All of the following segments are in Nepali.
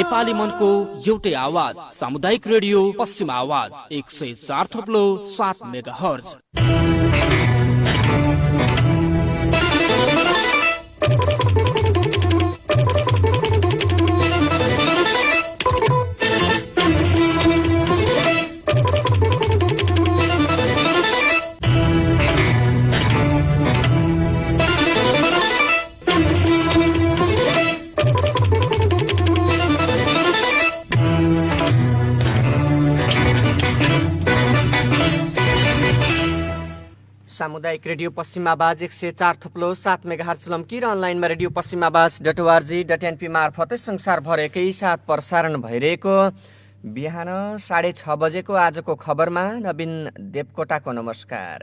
नेपाली मनको एउटै आवाज सामुदायिक रेडियो पश्चिम आवाज 104.7 मेगाहर्ज। सामुदायिक रेडियो पश्चिम आवाज 104.7 मेगाहर्ज लम्की र अनलाइनमा रेडियो पश्चिम आवाज .org.np मार्फतै संसारभर एकैसाथ प्रसारण भइरहेको बिहान 6:30 बजेको आजको खबरमा नवीन देवकोटाको नमस्कार।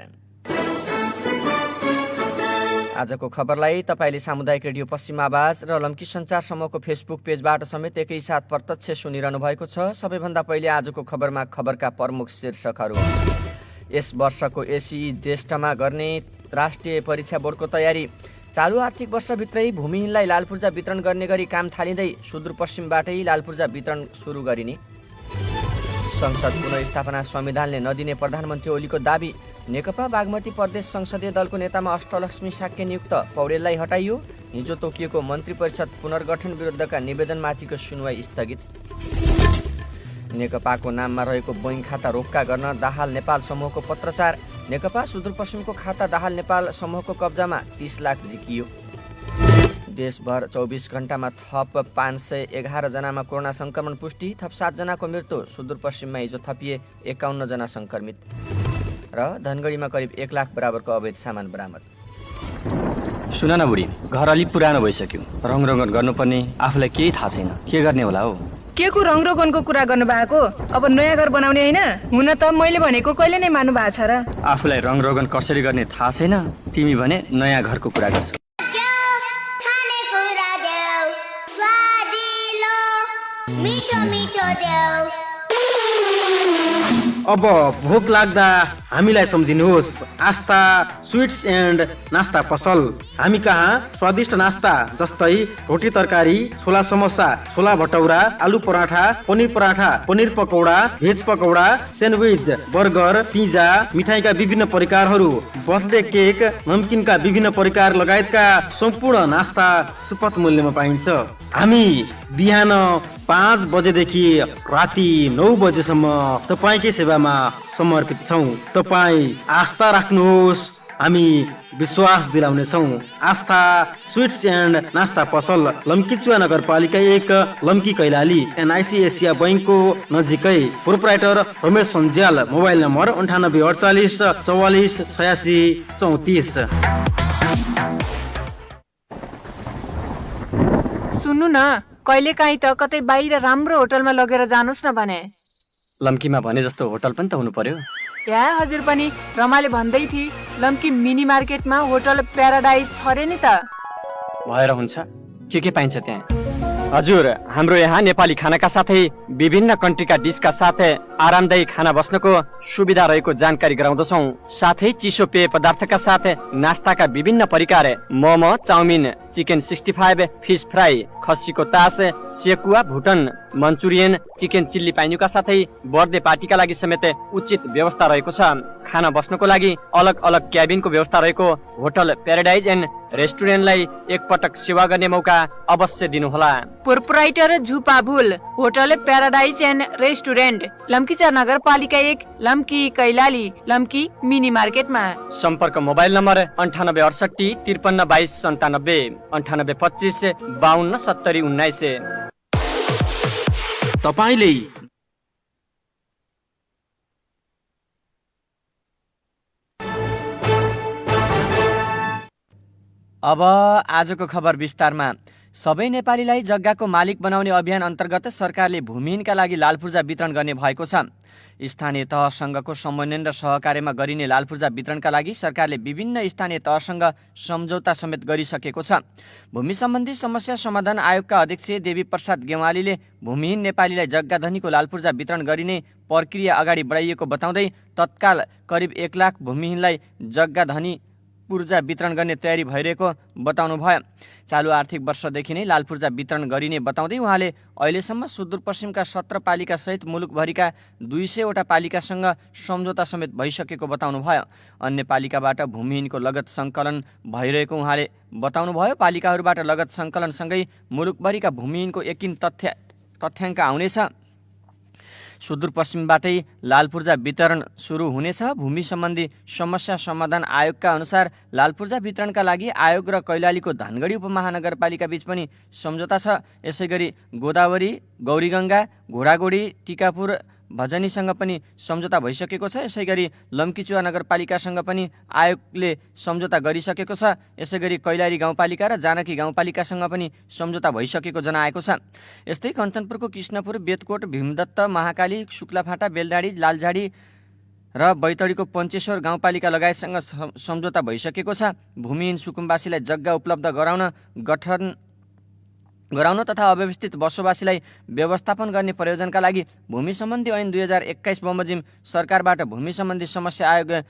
आजको खबरलाई तपाईले सामुदायिक रेडियो पश्चिम आवाज र लम्की सञ्चार समूहको फेसबुक पेजबाट समेत एकैसाथ प्रत्यक्ष सुनिरहनु भएको छ। सबैभन्दा पहिले आजको खबरमा खबरका प्रमुख शीर्षकहरू। यस वर्षको एसई ज्येष्ठमा गर्ने राष्ट्रिय परीक्षा बोर्डको तयारी। चालु आर्थिक वर्षभित्रै भूमिहीनलाई लालपूर्जा वितरण गर्ने गरी काम थालिँदै सुदूरपश्चिमबाटै लालपूर्जा वितरण सुरु गरिने। संसद पुनर्स्थापना संविधानले नदिने प्रधानमन्त्री ओलीको दाबी। नेकपा बागमती प्रदेश संसदीय दलको नेतामा अष्टलक्ष्मी साक्य नियुक्त, पौडेललाई हटाइयो। हिजो तोकिएको मन्त्री परिषद पुनर्गठन विरुद्धका निवेदनमाथिको सुनवाई स्थगित। नेकपाको नाममा रहेको बोइङ खाता रोक्का गर्न दाहाल नेपाल समूहको पत्रचार। नेकपा सुदूरपश्चिमको खाता दाहाल नेपाल समूहको कब्जामा 30 लाख झिकियो। देशभर 24 घण्टामा थप 511 जनामा कोरोना संक्रमण पुष्टि, थप 7 जनाको मृत्यु। सुदूरपश्चिममा हिजो थपिए 51 जना संक्रमित। र धनगढीमा करिब 1 लाख बराबरको अवैध सामान बरामद। सुन न बुढी, घर अलि पुरानो भइसक्यो, रङरगन गर्नुपर्ने, आफूलाई केही थाहा छैन, के गर्ने होला हौ? के को रङरगनको कुरा गर्नु भएको? अब नयाँ घर बनाउने होइन? हुन त मैले भनेको कहिले नै मान्नु भएको छ र? आफूलाई रङरगन कसरी गर्ने थाहा छैन, तिमी भने नयाँ घरको कुरा गर्छौ। अब भोक लाग्दा हामीलाई सम्झिनुहोस्। आस्था स्वीट्स एन्ड नास्ता पसल। हामी कहाँ स्वादिष्ट नास्ता जस्तै रोटी तरकारी, छोला samosa, chhola bhatura, aloo paratha, paneer pakora, veg pakora, sandwich, burger, pizza, मिठाईका विभिन्न प्रकारहरू, बर्थडे केक, नमकिनका विभिन्न प्रकार लगायतका सम्पूर्ण नास्ता सुपथ मूल्यमा पाइन्छ। हामी बिहान 5 बजेदेखि राति 9 बजेसम्म तपाईँकै सेवामा समर्पित छौँ। तपाईँ आस्था राख्नुहोस्, हामी विश्वास दिलाउनेछौँ। आस्था स्वीट्स एन्ड नास्ता पसल, लम्कीचुवा नगरपालिका 1, लम्की कैलाली, एनआइसी एसिया बैङ्कको नजिकै। Proprietor Ramesh Sanjyal. Mobile number 9848 44 86 34। सुन्नु न, कहिलेकाहीँ त कतै बाहिर राम्रो होटलमा लगेर जानुहोस् न भने। लम्कीमा भने जस्तो होटल पनि त हुनु पर्यो। या हजुर पनि रमाले भन्दै थिए लम्की मिनी मार्केटमा होटल प्याराडाइज छ रे नि त। भएर हुन्छ, के पाइन्छ त्यहाँ? हजुर, हाम्रो यहाँ नेपाली खानाका साथै विभिन्न कन्ट्रीका डिसका साथै आरामदायी खाना बस्नको सुविधा रहेको जानकारी गराउँदछौँ। साथै चिसो पेय पदार्थका साथ नास्ताका विभिन्न प्रकार, momo, chowmein, chicken 65, fish fry, खसीको तास, सेकुवा, भुटन, मन्चुरियन, चिकन चिल्ली पाइनुका साथै बर्थडे पार्टीका लागि समेत उचित व्यवस्था रहेको छ। खाना बस्नको लागि अलग अलग क्याबिनको व्यवस्था रहेको होटल प्याराडाइज एन्ड रेस्टुरेन्टलाई एकपटक सेवा गर्ने मौका अवश्य दिनुहोला। Proprietor Jhupabhul, hotel paradise and restaurant, Lamkichaur नगरपालिका 1, लम्की कैलाली, लम्की मिनी मार्केटमा। सम्पर्क मोबाइल नम्बर 9868 53 22 97, 9825 52 70 19। तपाईले अब आजको खबर विस्तारमा। सबै नेपालीलाई जग्गाको मालिक बनाउने अभियान अन्तर्गत सरकारले भूमिहीनका लागि लालपूर्जा वितरण गर्ने भएको छ। स्थानीय तहसँगको समन्वय र सहकार्यमा गरिने लालपूर्जा वितरणका लागि सरकारले विभिन्न स्थानीय तहसँग सम्झौता समेत गरिसकेको छ। भूमि सम्बन्धी समस्या समाधान आयोगका अध्यक्ष देवी प्रसाद गेवालीले भूमिहीन नेपालीलाई जग्गा धनीको लालपूर्जा वितरण गरिने प्रक्रिया अगाडि बढाइएको बताउँदै तत्काल करिब 1 लाख भूमिहीनलाई जग्गा धनी पूर्जा वितरण गर्ने तयारी भइरहेको बताउनु भयो। चालु आर्थिक वर्षदेखि नै लाल पूर्जा वितरण गरिने बताउँदै उहाँले अहिलेसम्म सुदूरपश्चिमका 17 पालिका सहित मुलुकभरिका 200वटा पालिकासँग सम्झौता समेत भइसकेको बताउनु भयो। अन्य पालिकाबाट भूमिहीनको लगत सङ्कलन भइरहेको उहाँले बताउनु भयो। पालिकाहरूबाट लगत सङ्कलनसँगै मुलुकभरिका भूमिहीनको यकिन तथ्याङ्क आउनेछ। सुदूरपश्चिमबाटै लाल पूर्जा वितरण सुरु हुनेछ। भूमि सम्बन्धी समस्या समाधान आयोगका अनुसार लाल पूर्जा वितरणका लागि आयोग र कैलालीको धनगढी उपमहानगरपालिका बीच पनि सम्झौता छ। यसैगरी गोदावरी, गौरीगङ्गा, घोडागोडी, टिकापुर, भजनीसँग पनि सम्झौता भइसकेको छ। यसैगरी लम्कीचुवा नगरपालिकासँग पनि आयोगले सम्झौता गरिसकेको छ। यसैगरी कैलाली गाउँपालिका र जानकी गाउँपालिकासँग पनि सम्झौता भइसकेको जनाएको छ। यस्तै कञ्चनपुरको कृष्णपुर, बेतकोट, भीमदत्त, महाकाली, शुक्लाफाँटा, बेलडाँडी, लालझाडी र बैतडीको पञ्चेश्वर गाउँपालिका लगायतसँग सम्झौता भइसकेको छ। भूमिहीन सुकुम्बासीलाई जग्गा उपलब्ध गराउन तथा अव्यवस्थित बसोबासीलाई व्यवस्थापन गर्ने प्रयोजनका लागि भूमि सम्बन्धी ऐन 2021 बमोजिम सरकारबाट भूमि सम्बन्धी समस्या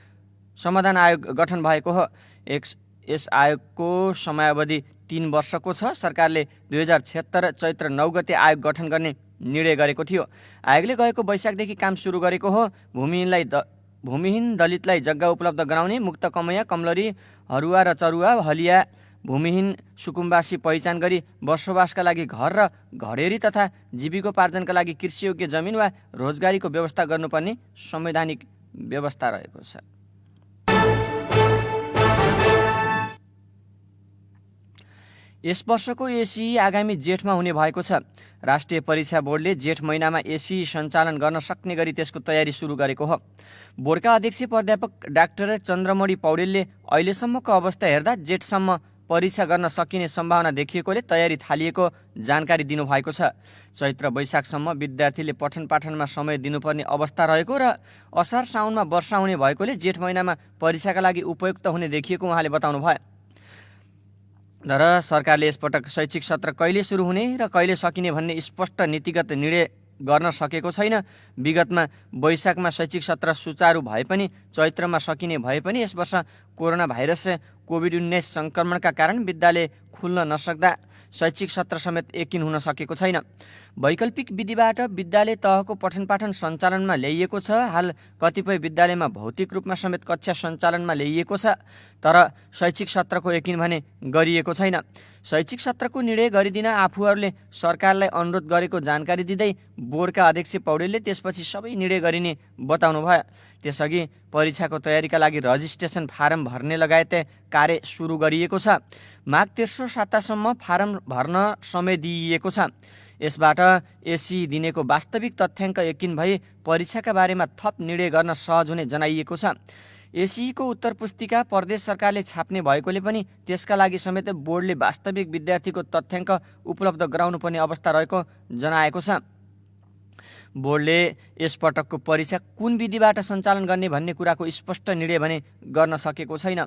समाधान आयोग गठन भएको हो। यस आयोगको समयावधि 3 वर्षको छ। सरकारले 2076 चैत्र 9 गते आयोग गठन गर्ने निर्णय गरेको थियो। आयोगले गएको वैशाखदेखि काम सुरु गरेको हो। भूमिहीन दलितलाई जग्गा उपलब्ध गराउने, मुक्त कमैया, कमलरी, हरुवा र चरुवा, हलिया भूमिहीन सुकुम्बासी पहिचान गरी बसोबासका लागि घर र घडेरी तथा जीविकोपार्जनका लागि कृषियोग्य जमिन वा रोजगारीको व्यवस्था गर्नुपर्ने संवैधानिक व्यवस्था रहेको छ। यस वर्षको एसी आगामी जेठमा हुने भएको छ। राष्ट्रिय परीक्षा बोर्डले जेठ महिनामा एसी सञ्चालन गर्न सक्ने गरी त्यसको तयारी सुरु गरेको हो। बोर्डका अध्यक्ष प्राध्यापक डाक्टर चन्द्रमणि पौडेलले अहिलेसम्मको अवस्था हेर्दा जेठसम्म परीक्षा गर्न सकिने सम्भावना देखिएकोले तयारी थालिएको जानकारी दिनुभएको छ। चैत्र वैशाखसम्म विद्यार्थीले पठन पाठनमा समय दिनुपर्ने अवस्था रहेको र असार साउनमा वर्षा हुने भएकोले जेठ महिनामा परीक्षाका लागि उपयुक्त हुने देखिएको उहाँले बताउनु भयो। तर सरकारले यसपटक शैक्षिक सत्र कहिले सुरु हुने र कहिले सकिने भन्ने स्पष्ट नीतिगत निर्णय गर्न सकेको छैन। विगतमा वैशाखमा शैक्षिक सत्र सुचारू भए पनि चैत्रमा सकिने भए पनि यस वर्ष कोरोना भाइरस कोभिड-19 सङ्क्रमणका कारण विद्यालय खुल्न नसक्दा शैक्षिक सत्र समेत यकिन हुन सकेको छैन। वैकल्पिक विधिबाट विद्यालय तहको पठन पाठन सञ्चालनमा ल्याइएको छ। हाल कतिपय विद्यालयमा भौतिक रूपमा समेत कक्षा सञ्चालनमा ल्याइएको छ, तर शैक्षिक सत्रको यकिन भने गरिएको छैन। शैक्षिक सत्रको निर्णय गरिदिन आफूहरूले सरकारलाई अनुरोध गरेको जानकारी दिँदै बोर्डका अध्यक्ष पौडेलले त्यसपछि सबै निर्णय गरिने बताउनु भयो। त्यसअघि परीक्षाको तयारीका लागि रजिस्ट्रेसन फारम भर्ने लगायत कार्य सुरु गरिएको छ। माघ तेस्रो सातासम्म फारम भर्न समय दिइएको छ। यसबाट एसी दिनेको वास्तविक तथ्याङ्क यकिन भई परीक्षाका बारेमा थप निर्णय गर्न सहज हुने जनाइएको छ। एसीको उत्तर पुस्तिका प्रदेश सरकारले छाप्ने भएकोले पनि त्यसका लागि समेत बोर्डले वास्तविक विद्यार्थीको तथ्याङ्क उपलब्ध गराउनुपर्ने अवस्था रहेको जनाएको छ। बोर्डले यसपटकको परीक्षा कुन विधिबाट सञ्चालन गर्ने भन्ने कुराको स्पष्ट निर्णय भने गर्न सकेको छैन।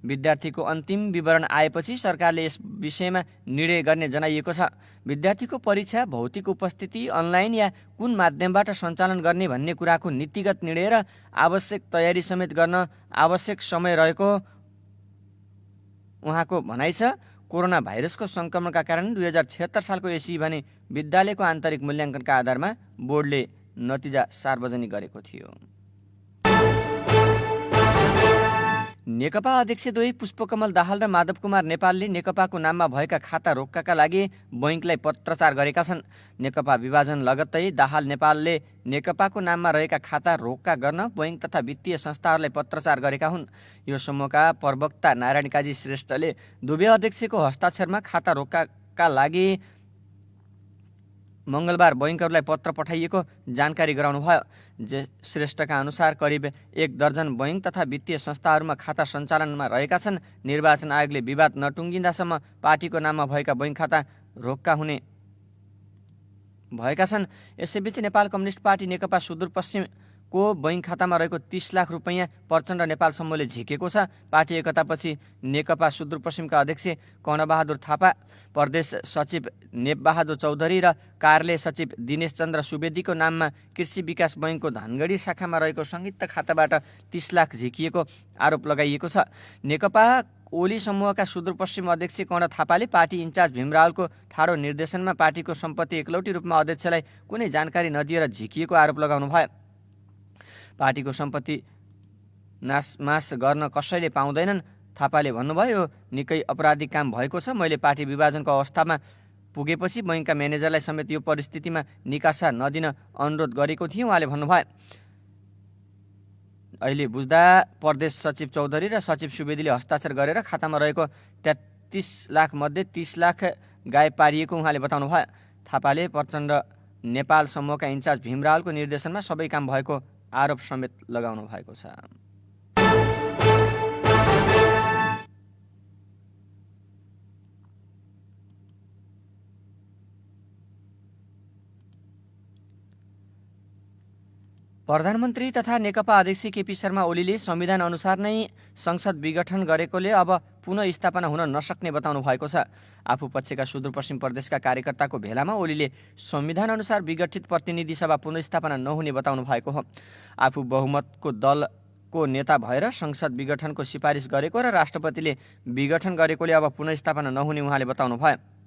विद्यार्थीको अन्तिम विवरण आएपछि सरकारले यस विषयमा निर्णय गर्ने जनाइएको छ। विद्यार्थीको परीक्षा भौतिक उपस्थिति, अनलाइन या कुन माध्यमबाट सञ्चालन गर्ने भन्ने कुराको नीतिगत निर्णय र आवश्यक तयारी समेत गर्न आवश्यक समय रहेको उहाँको भनाइ छ। कोरोना भाइरसको सङ्क्रमणका कारण 2076 सालको एसी भने विद्यालयको आन्तरिक मूल्याङ्कनका आधारमा बोर्डले नतिजा सार्वजनिक गरेको थियो। नेकपा अध्यक्ष द्वय पुष्पकमल दाहाल र माधव कुमार नेपालले नेकपाको नाममा भएका खाता रोक्काका लागि बैंकलाई पत्रचार गरेका छन्। नेकपा विभाजन लगत्तै दाहाल नेपालले नेकपाको नाममा रहेका खाता रोक्का गर्न बैंक तथा वित्तीय संस्थाहरूलाई पत्रचार गरेका हुन्। यो समूहका प्रवक्ता नारायण काजी श्रेष्ठले दुवै अध्यक्षको हस्ताक्षरमा खाता रोक्काका लागि मङ्गलबार बैंकहरूलाई पत्र पठाइएको जानकारी गराउनुभयो। श्रेष्ठका अनुसार करिब 1 दर्जन बैंक तथा वित्तीय संस्थाहरूमा खाता सञ्चालनमा रहेका छन्। निर्वाचन आयोगले विवाद नटुङ्गिँदासम्म पार्टीको नाममा भएका बैंक खाता रोक्का हुने भएका छन्। यसैबीच नेपाल कम्युनिस्ट पार्टी नेकपा सुदूरपश्चिम को बैङ्क खातामा रहेको 30 लाख रुपैयाँ प्रचण्ड नेपाल समूहले झिकेको छ। पार्टी एकतापछि नेकपा सुदूरपश्चिमका अध्यक्ष कर्णबहादुर थापा, प्रदेश सचिव नेपबहादुर चौधरी र कार्यालय सचिव दिनेश चन्द्र सुवेदीको नाममा कृषि विकास बैङ्कको धनगढी शाखामा रहेको संयुक्त खाताबाट 30 लाख झिकिएको आरोप लगाइएको छ। नेकपा ओली समूहका सुदूरपश्चिम अध्यक्ष कर्ण थापाले पार्टी इन्चार्ज भीम रावलको ठाडो निर्देशनमा पार्टीको सम्पत्ति एकलौटी रूपमा अध्यक्षलाई कुनै जानकारी नदिएर झिकिएको आरोप लगाउनु भयो। पार्टीको सम्पत्ति नासमास गर्न कसैले पाउँदैनन्। थापाले भन्नुभयो, निकै अपराधिक काम भएको छ। मैले पार्टी विभाजनको अवस्थामा पुगेपछि बैङ्कका म्यानेजरलाई समेत यो परिस्थितिमा निकासा नदिन अनुरोध गरेको थिएँ। उहाँले भन्नुभयो, अहिले बुझ्दा प्रदेश सचिव चौधरी र सचिव सुवेदीले हस्ताक्षर गरेर खातामा रहेको 33 लाख मध्ये 30 लाख गायब पारिएको उहाँले बताउनु भयो। थापाले प्रचण्ड नेपाल समूहका इन्चार्ज भीम रावलको निर्देशनमा सबै काम भएको आरोप समेत लगाउनु भएको छ। प्रधानमन्त्री तथा नेकपा अध्यक्ष केपी शर्मा ओलीले संविधान अनुसार नै संसद विघटन गरेकोले अब पुनः स्थापना हुन नसक्ने बताउनु भएको छ। आफू पक्षका सुदूरपश्चिम प्रदेशका कार्यकर्ताको भेलामा ओलीले संविधान अनुसार विघटित प्रतिनिधि सभा पुनः नहुने बताउनु भएको हो। आफू बहुमतको दलको नेता भएर संसद विघटनको सिफारिस गरेको र राष्ट्रपतिले विघटन गरेकोले अब पुनः नहुने उहाँले बताउनु भयो।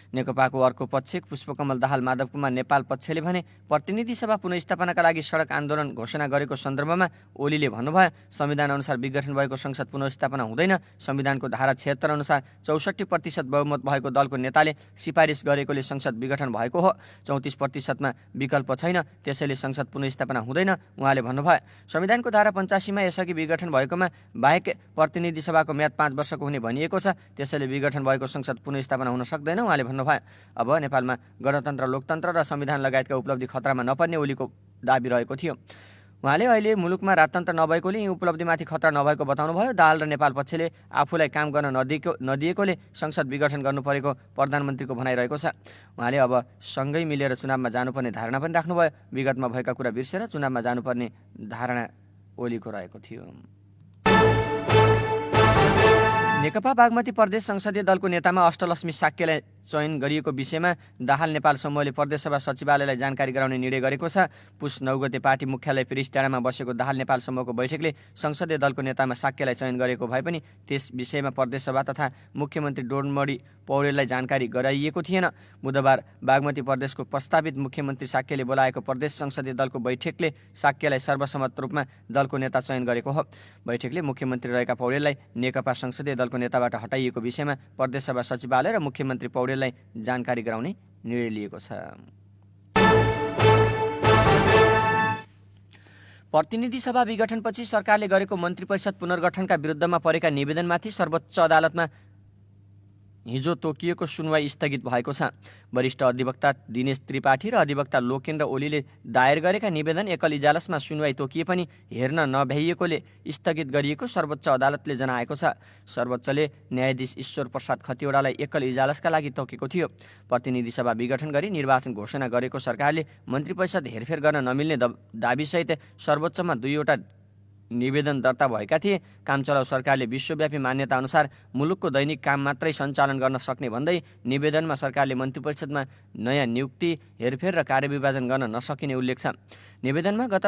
नेकपाको अर्को पक्ष पुष्पकमल दाहाल माधव कुमार नेपाल पक्षले भने प्रतिनिधि सभा पुनः लागि सडक आन्दोलन घोषणा गरेको सन्दर्भमा ओलीले भन्नुभयो, संविधान अनुसार विघटन भएको संसद पुनः हुँदैन। संविधानको धारा 76 अनुसार 64% बहुमत भएको दलको नेताले सिफारिस गरेकोले संसद विघटन भएको हो। 34%मा विकल्प छैन, त्यसैले संसद पुनः हुँदैन। उहाँले भन्नुभयो, संविधानको धारा 85मा यसअघि विघटन भएकोमा बाहेक प्रतिनिधि सभाको म्याद 5 वर्षको हुने भनिएको छ। त्यसैले विघटन भएको संसद पुनः हुन सक्दैन। उहाँले भन्नुभयो, अब नेपालमा गणतन्त्र, लोकतन्त्र र संविधान लगायतका उपलब्धि खतरामा नपर्ने ओलीको दाबी रहेको थियो। उहाँले अहिले मुलुकमा राजतन्त्र नभएकोले यी उपलब्धिमाथि खतरा नभएको बताउनुभयो। दाहाल र नेपाल पक्षले आफूलाई काम गर्न नदिएकोले संसद विघटन गर्नु परेको प्रधानमन्त्रीको भनाइरहेको छ। उहाँले अब सँगै मिलेर चुनावमा जानुपर्ने धारणा पनि राख्नुभयो। विगतमा भएका कुरा बिर्सेर चुनावमा जानुपर्ने धारणा ओलीको रहेको थियो। नेकपा बागमती प्रदेश संसदीय दलको नेतामा अष्टलक्ष्मी साक्यलाई चयन गरिएको विषयमा दाहाल नेपाल समूहले प्रदेशसभा सचिवालयलाई जानकारी गराउने निर्णय गरेको छ। पुस 9 गते पार्टी मुख्यालय पेरिसटाडामा बसेको दाहाल नेपाल समूहको बैठकले संसदीय दलको नेतामा साक्यलाई चयन गरेको भए पनि त्यस विषयमा प्रदेशसभा तथा मुख्यमन्त्री डोनमणि पौडेललाई जानकारी गराइएको थिएन। बुधबार बागमती प्रदेशको प्रस्तावित मुख्यमन्त्री साक्यले बोलाएको प्रदेश संसदीय दलको बैठकले साक्यलाई सर्वसम्मत रूपमा दलको नेता चयन गरेको हो। बैठकले मुख्यमन्त्री रहेका पौडेललाई नेकपा संसदीय दलको नेताबाट हटाइएको विषयमा प्रदेशसभा सचिवालय र मुख्यमन्त्री पौडेललाई जानकारी गराउने निर्णय लिएको छ। प्रतिनिधि सभा विघटनपछि सरकारले गरेको मन्त्री परिषद पुनर्गठनका विरुद्धमा परेका निवेदनमाथि सर्वोच्च अदालतमा हिजो तोकिएको सुनवाई स्थगित भएको छ। वरिष्ठ अधिवक्ता दिनेश त्रिपाठी र अधिवक्ता लोकेन्द्र ओलीले दायर गरेका निवेदन एकल इजलासमा सुनवाई तोकिए पनि हेर्न नभ्याइएकोले स्थगित गरिएको सर्वोच्च अदालतले जनाएको छ। सर्वोच्चले न्यायाधीश ईश्वर प्रसाद खतिवडालाई एकल इजलासका लागि तोकेको थियो। प्रतिनिधि सभा विघटन गरी निर्वाचन घोषणा गरेको सरकारले मन्त्री परिषद हेरफेर गर्न नमिल्ने दाबीसहित सर्वोच्चमा 2 वटा निवेदन दर्ता भएका थिए। काम चलाउ सरकारले विश्वव्यापी मान्यता अनुसार मुलुकको दैनिक काम मात्रै सञ्चालन गर्न सक्ने भन्दै निवेदनमा सरकारले मन्त्री परिषदमा नयाँ नियुक्ति, हेरफेर र कार्यविभाजन गर्न नसकिने उल्लेख छ। निवेदनमा गत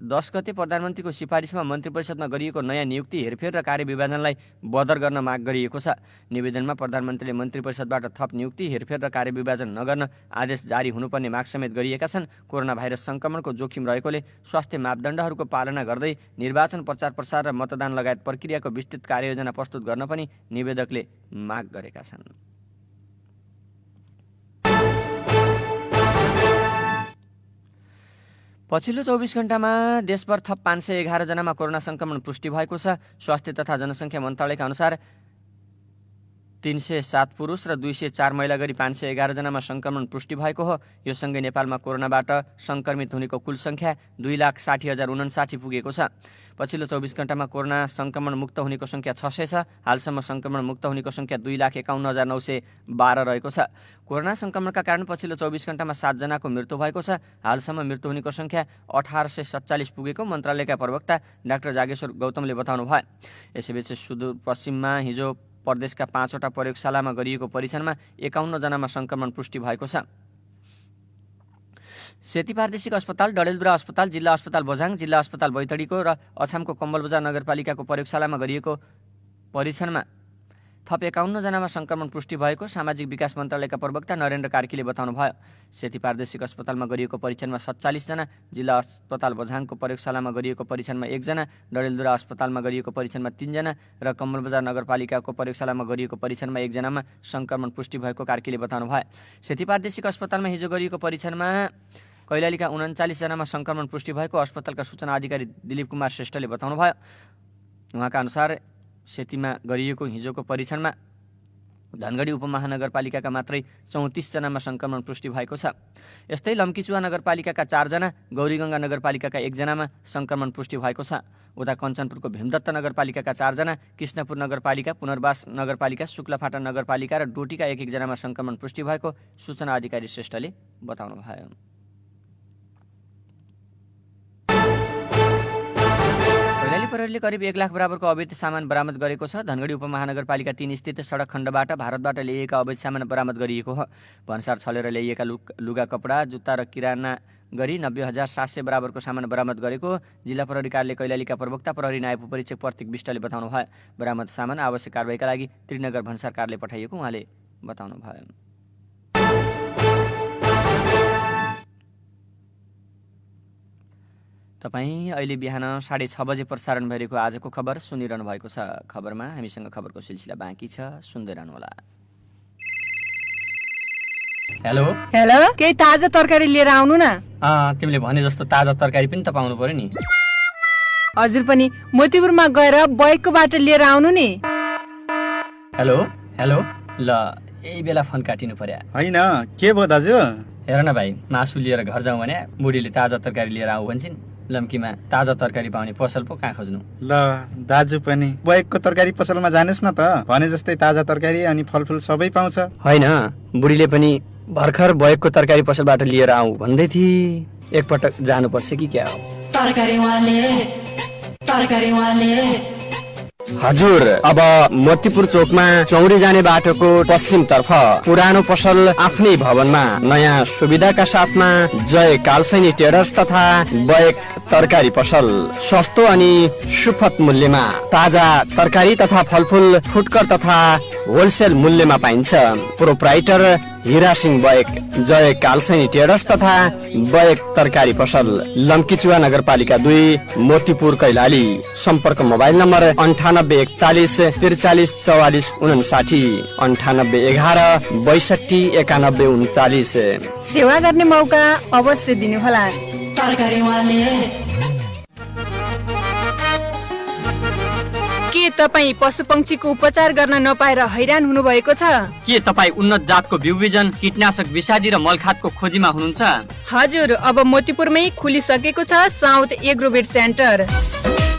10 गते प्रधानमन्त्रीको सिफारिसमा मन्त्री परिषदमा गरिएको नयाँ नियुक्ति, हेरफेर र कार्यविभाजनलाई बदर गर्न माग गरिएको छ। निवेदनमा प्रधानमन्त्रीले मन्त्री परिषदबाट थप नियुक्ति, हेरफेर र कार्यविभाजन नगर्न आदेश जारी हुनुपर्ने माग समेत गरिएका छन्। कोरोना भाइरस सङ्क्रमणको जोखिम रहेकोले स्वास्थ्य मापदण्डहरूको पालना गर्दै निर्वाचन प्रचार प्रसार र मतदान लगायत प्रक्रियाको विस्तृत कार्ययोजना प्रस्तुत गर्न पनि निवेदकले माग गरेका छन्। पछिल्लो 24 घण्टामा देशभर थप 511 जनामा कोरोना सङ्क्रमण पुष्टि भएको छ। स्वास्थ्य तथा जनसङ्ख्या मन्त्रालयका अनुसार 307 पुरुष र 204 महिला गरी 511 जनामा संक्रमण पुष्टि भएको हो। यो सँगै नेपालमा कोरोनाबाट संक्रमित हुनेको कुल संख्या 2,60,059 पुगेको छ। पछिल्लो 24 घण्टामा कोरोना संक्रमण मुक्त हुनेको संख्या 600 छ। हालसम्म संक्रमण मुक्त हुनेको संख्या 2,51,912 रहेको छ। कोरोना संक्रमणका कारण पछिल्लो 24 घण्टामा 7 जनाको मृत्यु भएको छ। हालसम्म मृत्यु हुनेको संख्या 1847 पुगेको मन्त्रालयका प्रवक्ता डाक्टर जागेश्वर गौतमले बताउनु भयो। यसैबीच सुदूरपश्चिममा हिजो प्रदेशका 5वटा प्रयोगशालामा गरिएको परीक्षणमा 51 जनामा संक्रमण पुष्टि भएको छ। सेती प्रादेशिक अस्पताल, डडेलधुरा अस्पताल, जिल्ला अस्पताल बझाङ, जिल्ला अस्पताल बैतडीको र अछामको कम्बलबजार नगरपालिकाको प्रयोगशालामा गरिएको परीक्षणमा थप 51 जनामा संक्रमण पुष्टि भएको सामाजिक विकास मन्त्रालयका प्रवक्ता नरेन्द्र कार्कीले बताउनु भयो। सेती प्रादेशिक अस्पतालमा गरिएको परीक्षणमा 47 जना, जिल्ला अस्पताल बझाङको प्रयोगशालामा गरिएको परीक्षणमा 1 जना, डडेलधुरा अस्पतालमा गरिएको परीक्षणमा 3 जना र कम्बलबजार नगरपालिकाको प्रयोगशालामा गरिएको परीक्षणमा 1 जनामा संक्रमण पुष्टि भएको कार्कीले बताउनु भयो। सेती प्रादेशिक अस्पतालमा हिजो गरिएको परीक्षणमा कैलालीका 39 जनामा संक्रमण पुष्टि भएको अस्पतालका सूचना अधिकारी दिलीप कुमार श्रेष्ठले बताउनु भयो। उहाँका अनुसार सेतीमा गरिएको हिजोको परीक्षणमा धनगढी उपमहानगरपालिकाका मात्रै 34 जनामा संक्रमण पुष्टि भएको छ। यस्तै लम्कीचुवा नगरपालिकाका 4 जना, गौरीगङ्गा नगरपालिकाका 1 जनामा संक्रमण पुष्टि भएको छ। उता कञ्चनपुरको भीमदत्त नगरपालिकाका 4 जना, कृष्णपुर नगरपालिका, पुनर्वास नगरपालिका, शुक्लाफाटा नगरपालिका र डोटीका 1-1 जनामा संक्रमण पुष्टि भएको सूचना अधिकारी श्रेष्ठले बताउनु भयो। कैलाली प्रहरीले करिब 1 लाख बराबरको अवैध सामान बरामद गरेको छ। धनगढी उपमहानगरपालिका 3 स्थित सडक खण्डबाट भारतबाट ल्याइएका अवैध सामान बरामद गरिएको हो। भन्सार छलेर ल्याइएका लुगा कपडा, जुत्ता र किराना गरी 90,700 बराबरको सामान बरामद गरेको जिल्ला प्रहरी कार्यालय कैलालीका प्रवक्ता प्रहरी नायब उपरीक्षक प्रतीक विष्टले बताउनु भयो। बरामद सामान आवश्यक कारबाहीका लागि त्रिनगर भन्सार कार्यालय पठाइएको उहाँले बताउनु भयो। तपाईँ अहिले बिहान 6:30 बजे प्रसारण भइरहेको आजको खबर सुनिरहनु भएको छ। खबरमा हामीसँग खबरको सिलसिला बाँकी छ, सुन्दै रहनुहोला। हेलो हेलो, केही ताजा तरकारी लिएर आउनु न। तिमीले भने जस्तो ताजा तरकारी पनि त पाउनु पर्यो नि। हजुर पनि मोतीपुरमा गएर बैकको बाटो लिएर आउनु नि। हेलो हेलो, ल यही बेला फोन काटिनु पर्यो। होइन के भयो दाजु? हेर न भाइ, मासु लिएर घर जाउँ भने बुढीले ताजा तरकारी लिएर आऊ भन्छन्। लम्कीमा ताजा तरकारी पाउने पसल पो कहाँ खोज्नु? ल दाजु पनि बैकको तरकारी पसलमा जानुस् न त, भने जस्तै ताजा तरकारी अनि फलफुल सबै पाउँछ। होइन, बुढीले पनि भर्खर बैकको तरकारी पसलबाट लिएर आऊ भन्दै थिए। एकपटक जानुपर्छ कि क्या हो? हजुर, अब मोतीपुर चोकमा चौरी जाने बाटोको पश्चिम तर्फ पुरानो पसल आफ्नै भवनमा नयाँ सुविधाका साथमा जय कालसैनी टेरस तथा बैक तरकारी पसल सस्तो अनि सुपथ मूल्यमा ताजा तरकारी तथा फलफुल फुटकर तथा होलसेल मूल्यमा पाइन्छ। प्रोप्राइटर हिरा सिंह बैक, जय कालसैनी टेरस तथा बैक तरकारी पसल, लम्कीचुवा नगरपालिका 2, मोतीपुर कैलाली। सम्पर्क मोबाइल नम्बर 9841 43 44 59, 9811 62 91 39। सेवा गर्ने मौका अवश्य दिनुहोला। के तपाईँ पशु पंक्षीको उपचार गर्न नपाएर हैरान हुनु भएको छ? के तपाईँ उन्नत जातको बिउ बिजन, कीटनाशक, विषादी र मलखादको खोजीमा हुनुहुन्छ? हजुर, अब मोतीपुरमै खुलिसकेको छ साउथ एग्रोभेट सेन्टर।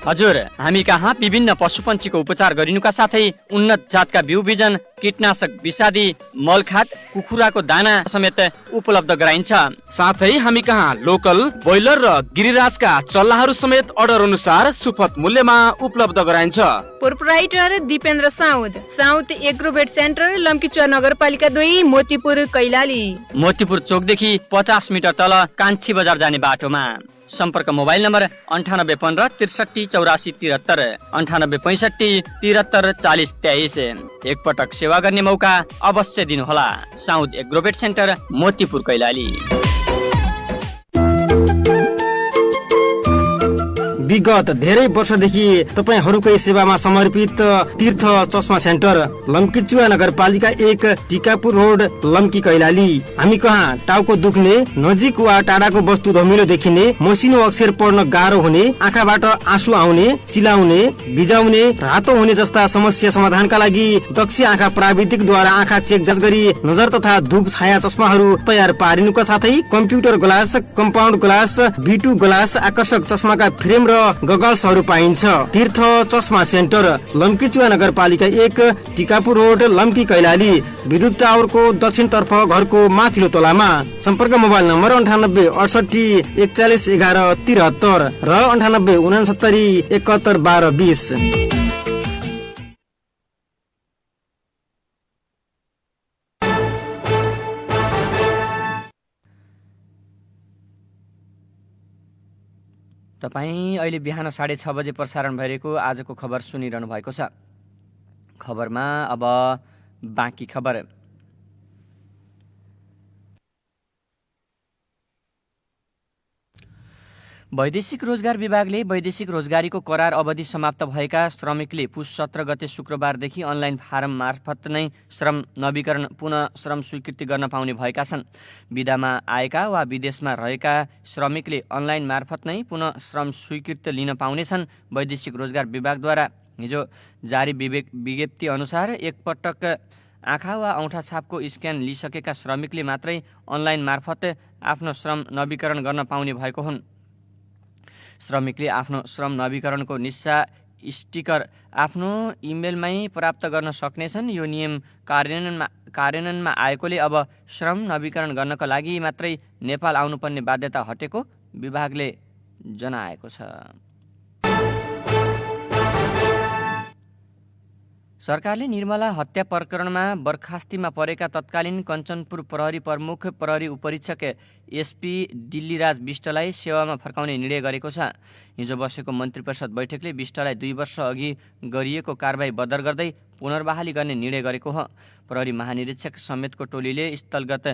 हजुर, हामी कहाँ विभिन्न पशुपन्छीको उपचार गरिनुका साथै उन्नत जातका बिउ बिजन, कीटनाशक, विषादी, मलखाद, कुखुराको दाना समेत उपलब्ध गराइन्छ। साथै हामी कहाँ लोकल ब्रोइलर र गिरिराजका चल्लाहरू समेत अर्डर अनुसार सुपथ मूल्यमा उपलब्ध गराइन्छ। Proprietor Dipendra south agrovet centre, Lamkichuwa नगरपालिका 2, मोतीपुर कैलाली। मोतीपुर चोकदेखि 50 मिटर तल कान्छी बजार जाने बाटोमा। सम्पर्क मोबाइल नम्बर 9815 63 84 73, 9865 73 40 23। एकपटक सेवा गर्ने मौका अवश्य दिनुहोला। South agrovet centre, Motipur Kailali. विगत धेरै वर्षदेखि तपाईहरूकै सेवामा समर्पित तीर्थ चस्मा सेन्टर लम्कीचुवा नगरपालिका 1 टिकापुर रोड लम्की कैलाली। हामी कहाँ टाउको दुख्ने, नजिक वा टाढाको वस्तु धमिलो देखिने, मसिनो अक्षर पढ्न गाह्रो हुने, आँखाबाट आँसु आउने, चिलाउने, बिजाउने, रातो हुने जस्ता समस्या समाधानका लागि दक्ष आँखा प्राविधिकद्वारा आँखा चेक जाँच गरी नजर तथा धूप छाया चस्माहरू तयार पारिनुका साथै computer glass, compound glass, B2 glass, आकर्षक चस्माका फ्रेम र गगल्सहरू पाइन्छ। तीर्थ चस्मा सेन्टर लम्कीचुवा नगरपालिका 1 टिकापुर रोड लम्की कैलाली, विद्युत टावरको दक्षिणतर्फ घरको माथिल्लो तलामा। सम्पर्क मोबाइल नम्बर 98 68 41 11 73 र 98 69 71 12 20। तपाईँ अहिले बिहान 6:30 बजे प्रसारण भइरहेको आजको खबर सुनिरहनु भएको छ। खबरमा अब बाँकी खबर। वैदेशिक रोजगार विभागले वैदेशिक रोजगारीको करार अवधि समाप्त भएका श्रमिकले पुस 17 गते शुक्रबारदेखि अनलाइन फारम मार्फत नै श्रम नवीकरण पुनः श्रम स्वीकृति गर्न पाउने भएका छन्। विदामा आएका वा विदेशमा रहेका श्रमिकले अनलाइन मार्फत नै पुनः श्रम स्वीकृति लिन पाउनेछन्। वैदेशिक रोजगार विभागद्वारा हिजो जारी विज्ञप्ति अनुसार एकपटक आँखा वा औँठा छापको स्क्यान लिइसकेका श्रमिकले मात्रै अनलाइन मार्फत आफ्नो श्रम नवीकरण गर्न पाउने भएको हुन्। श्रमिकले आफ्नो श्रम नवीकरणको निस्सा स्टिकर आफ्नो इमेलमै प्राप्त गर्न सक्नेछन्। यो नियम कार्यान्वयनमा आएकोले अब श्रम नवीकरण गर्नका लागि मात्रै नेपाल आउनुपर्ने बाध्यता हटेको विभागले जनाएको छ। सरकारले निर्मला हत्या प्रकरणमा बर्खास्तीमा परेका तत्कालीन कञ्चनपुर प्रहरी प्रमुख प्रहरी उपरीक्षक एसपी दिल्लीराज विष्टलाई सेवामा फर्काउने निर्णय गरेको छ। हिजो बसेको मन्त्री परिषद बैठकले विष्टलाई 2 वर्ष अघि गरिएको कारबाही बदर गर्दै पुनर्बहाली गर्ने निर्णय गरेको हो। प्रहरी महानिरीक्षक समेतको टोलीले स्थलगत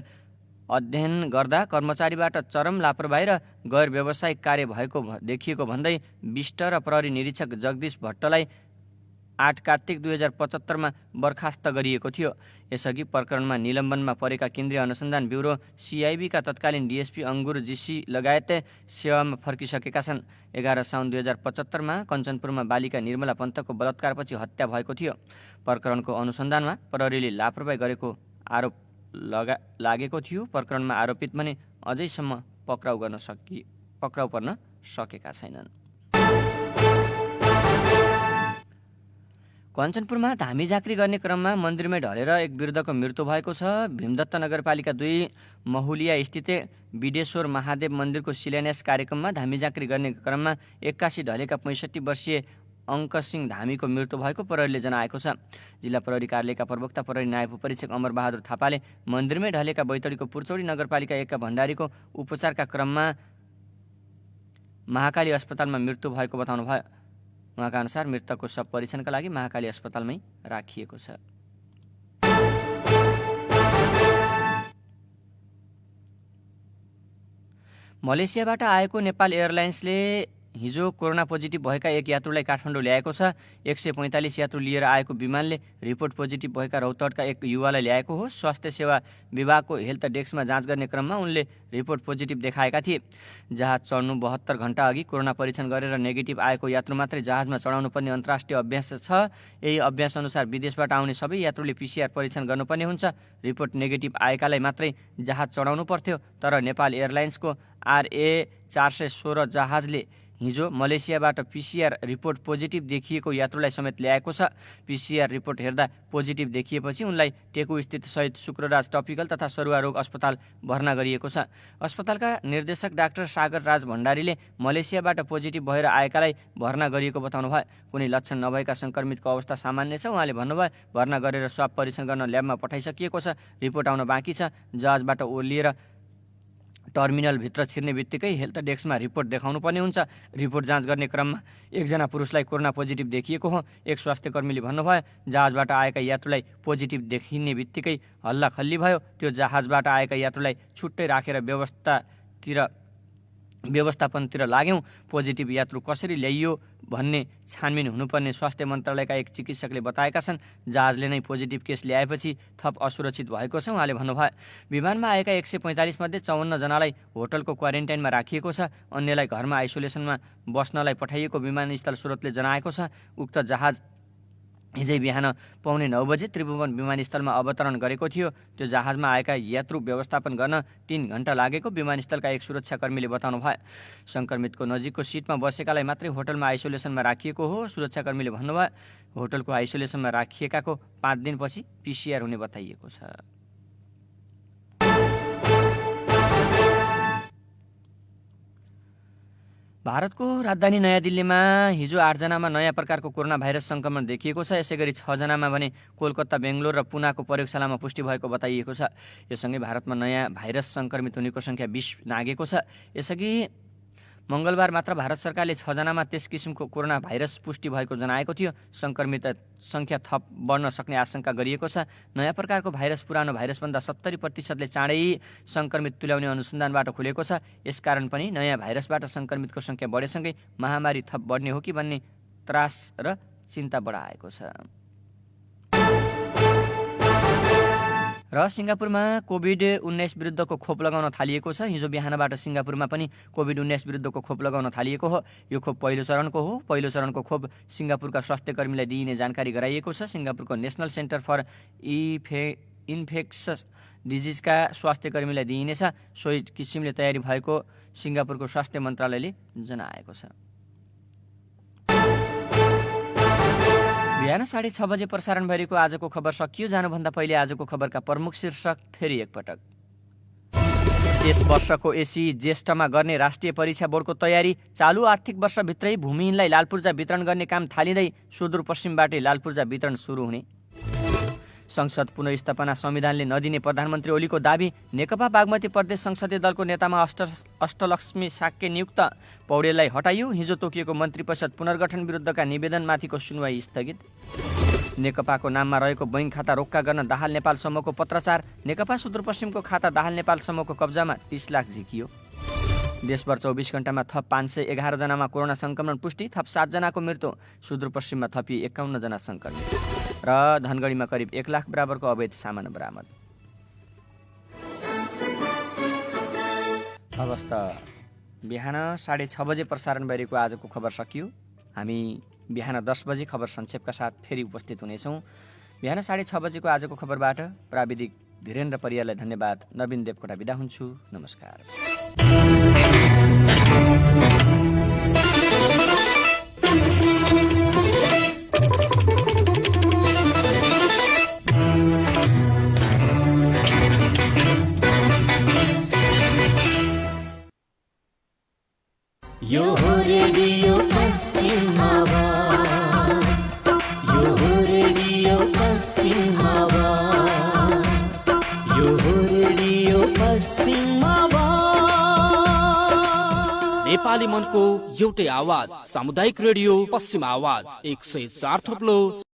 अध्ययन गर्दा कर्मचारीबाट चरम लापरवाही र गैर व्यावसायिक कार्य भएको देखिएको भन्दै विष्ट र प्रहरी निरीक्षक जगदीश भट्टलाई 8 कार्तिक 2075 मा बर्खास्त गरिएको थियो। यसअघि प्रकरणमा निलम्बनमा परेका केन्द्रीय अनुसन्धान ब्युरो CIB का तत्कालीन DSP अङ्गुर जीसी लगायत सेवामा फर्किसकेका छन्। 11 साउन 2075 मा कञ्चनपुरमा बालिका निर्मला पन्तको बलात्कारपछि हत्या भएको थियो। प्रकरणको अनुसन्धानमा प्रहरीले लापरवाही गरेको आरोप लागेको थियो। प्रकरणमा आरोपित भने अझैसम्म पक्राउ पर्न सकेका छैनन्। कञ्चनपुरमा धामी झाँक्री गर्ने क्रममा मन्दिरमै ढलेर एक वृद्धको मृत्यु भएको छ। भीमदत्त नगरपालिका 2 महुलिया स्थित विदेश्वर महादेव मन्दिरको शिलान्यास कार्यक्रममा धामी झाँक्री गर्ने क्रममा 81 ढलेका 65 वर्षीय अङ्कसिंह धामीको मृत्यु भएको प्रहरीले जनाएको छ। जिल्ला प्रहरी कार्यालयका प्रवक्ता प्रहरी नायब उपरीक्षक अमर बहादुर थापाले मन्दिरमै ढलेका बैतडीको पुर्चौडी नगरपालिका 1 का भण्डारीको उपचारका क्रममा महाकाली अस्पतालमा मृत्यु भएको बताउनु भयो। उहाँका अनुसार मृतकको शव परीक्षणका लागि महाकाली अस्पतालमै राखिएको छ। मलेसियाबाट आएको नेपाल एयरलाइन्सले हिजो कोरोना पोजिटिभ भएका एक यात्रुलाई काठमाडौँ ल्याएको छ। 145 यात्रु लिएर आएको विमानले रिपोर्ट पोजिटिभ भएका रौतहटका एक युवालाई ल्याएको हो। स्वास्थ्य सेवा विभागको हेल्थ डेस्कमा जाँच गर्ने क्रममा उनले रिपोर्ट पोजिटिभ देखाएका थिए। जहाज चढ्नु 72 घण्टा अघि कोरोना परीक्षण गरेर नेगेटिभ आएको यात्रु मात्रै जहाजमा चढाउनु पर्ने अन्तर्राष्ट्रिय अभ्यास छ। यही अभ्यास अनुसार विदेशबाट आउने सबै यात्रुले PCR परीक्षण गर्नुपर्ने हुन्छ। रिपोर्ट नेगेटिभ आएकालाई मात्रै जहाज चढाउनु पर्थ्यो। तर नेपाल एयरलाइन्सको RA416 जहाजले हिजो मलेसियाबाट PCR रिपोर्ट पोजिटिभ देखिएको यात्रुलाई समेत ल्याएको छ। PCR रिपोर्ट हेर्दा पोजिटिभ देखिएपछि उनलाई टेकु स्थित शहीद शुक्रराज टपिकल तथा सरुवा रोग अस्पताल भर्ना गरिएको छ। अस्पतालका निर्देशक डाक्टर सागर राज भण्डारीले मलेसियाबाट पोजिटिभ भएर आएकालाई भर्ना गरिएको बताउनु भयो। कुनै लक्षण नभएका सङ्क्रमितको अवस्था सामान्य छ। उहाँले भन्नुभयो भर्ना गरेर स्वाब परीक्षण गर्न ल्याबमा पठाइसकिएको छ। रिपोर्ट आउन बाँकी छ। जहाजबाट ओर्लिएर टर्मिनलभित्र छिर्ने बित्तिकै हेल्थ डेस्कमा रिपोर्ट देखाउनु पर्ने हुन्छ। रिपोर्ट जाँच गर्ने क्रममा एकजना पुरुषलाई कोरोना पोजिटिभ देखिएको हो। एक स्वास्थ्यकर्मीले भन्नुभयो जहाजबाट आएका यात्रुलाई पोजिटिभ देखिने बित्तिकै हल्ला खल्ली भयो। त्यो जहाजबाट आएका यात्रुलाई छुट्टै राखेर व्यवस्थातिर व्यवस्थापनतिर लाग्यौँ। पोजिटिभ यात्रु कसरी ल्याइयो भन्ने छानबिन हुनुपर्ने स्वास्थ्य मन्त्रालयका एक चिकित्सकले बताएका छन्। जहाजले नै पोजिटिभ केस ल्याएपछि थप असुरक्षित भएको छ उहाँले भन्नुभयो। विमानमा आएका 145 मध्ये 54 जनालाई होटलको क्वारेन्टाइनमा राखिएको छ। अन्यलाई घरमा आइसोलेसनमा बस्नलाई पठाइएको विमानस्थल स्रोतले जनाएको छ। उक्त जहाज हिजै बिहान 9:15 बजे त्रिभुवन विमानस्थलमा अवतरण गरेको थियो। त्यो जहाजमा आएका यात्रु व्यवस्थापन गर्न 3 घण्टा लागेको विमानस्थलका एक सुरक्षाकर्मीले बताउनु भयो। सङ्क्रमितको नजिकको सिटमा बसेकालाई मात्रै होटलमा आइसोलेसनमा राखिएको हो। सुरक्षाकर्मीले भन्नुभयो होटलको आइसोलेसनमा राखिएकाको 5 दिनपछि PCR हुने बताइएको छ। भारतको राजधानी नयाँ दिल्लीमा हिजो 8 जनामा नयाँ प्रकारको कोरोना भाइरस सङ्क्रमण देखिएको छ। यसैगरी 6 जनामा भने कोलकाता, बेङ्गलोर र पुनाको प्रयोगशालामा पुष्टि भएको बताइएको छ। यससँगै भारतमा नयाँ भाइरस सङ्क्रमित हुनेको सङ्ख्या 20 नागेको छ। यसअघि मङ्गलबार मात्र भारत सरकारले 6 जनामा त्यस किसिमको कोरोना भाइरस पुष्टि भएको जनाएको थियो। सङ्क्रमित सङ्ख्या थप बढ्न सक्ने आशंका गरिएको छ। नयाँ प्रकारको भाइरस पुरानो भाइरसभन्दा 70% चाँडै सङ्क्रमित तुल्याउने अनुसन्धानबाट खुलेको छ। यसकारण पनि नयाँ भाइरसबाट सङ्क्रमितको सङ्ख्या बढेसँगै महामारी थप बढ्ने हो कि भन्ने त्रास र चिन्ता बढाएको छ। र सिङ्गापुरमा कोभिड-19 विरुद्धको खोप लगाउन थालिएको छ। हिजो बिहानबाट सिङ्गापुरमा पनि कोभिड-19 विरुद्धको खोप लगाउन थालिएको हो। यो खोप पहिलो चरणको हो। पहिलो चरणको खोप सिङ्गापुरका स्वास्थ्यकर्मीलाई दिइने जानकारी गराइएको छ। सिङ्गापुरको नेसनल सेन्टर फर इन्फेक्सस डिजिजका स्वास्थ्यकर्मीलाई दिइनेछ। सोही किसिमले तयारी भएको सिङ्गापुरको स्वास्थ्य मन्त्रालयले जनाएको छ। बिहान 6:30 बजे प्रसारण भएको आजको खबर सकियो। जानुभन्दा पहिले आजको खबरका प्रमुख शीर्षक फेरि एकपटक। यस वर्षको एसी ज्येष्ठमा गर्ने राष्ट्रिय परीक्षा बोर्डको तयारी। चालु आर्थिक वर्षभित्रै भूमिहीनलाई लालपूर्जा वितरण गर्ने काम थालिँदै सुदूरपश्चिमबाटै लालपूर्जा वितरण सुरु हुने। संसद पुनर्स्थापना संविधानले नदिने प्रधानमन्त्री ओलीको दाबी। नेकपा बागमती प्रदेश संसदीय दलको नेतामा अष्टलक्ष्मी साक्य नियुक्त। पौडेललाई हटाइयो। हिजो तोकिएको मन्त्री परिषद पुनर्गठन विरुद्धका निवेदनमाथिको सुनवाई स्थगित। नेकपाको नाममा रहेको बैंक खाता रोक्का गर्न दाहाल नेपाल समूहको पत्राचार। नेकपा सुदूरपश्चिमको खाता दाहाल नेपाल समूहको कब्जामा 30 लाख झिकियो। देशभर 24 घण्टामा थप 511 जनामा कोरोना सङ्क्रमण पुष्टि। थप 7 जनाको मृत्यु। सुदूरपश्चिममा थपिए 51 जना सङ्क्रमित। र धनगढीमा करिब 1 लाख बराबरको अवैध सामान बरामद। हवस् त बिहान 6:30 बजे प्रसारण भएको आजको खबर सकियो। हामी बिहान 10 बजे खबर संक्षेपका साथ फेरि उपस्थित हुनेछौँ। बिहान 6:30 बजेको आजको खबरबाट प्राविधिक धीरेन्द्र परियारलाई धन्यवाद। नवीन देवकोटा बिदा हुन्छु। नमस्कार। यो हो रेडियो पश्चिम आवाज, यो हो रेडियो पश्चिम आवाज, यो हो रेडियो पश्चिम आवाज। नेपाली मनको एउटै आवाज सामुदायिक रेडियो पश्चिम आवाज 104 थोप्लो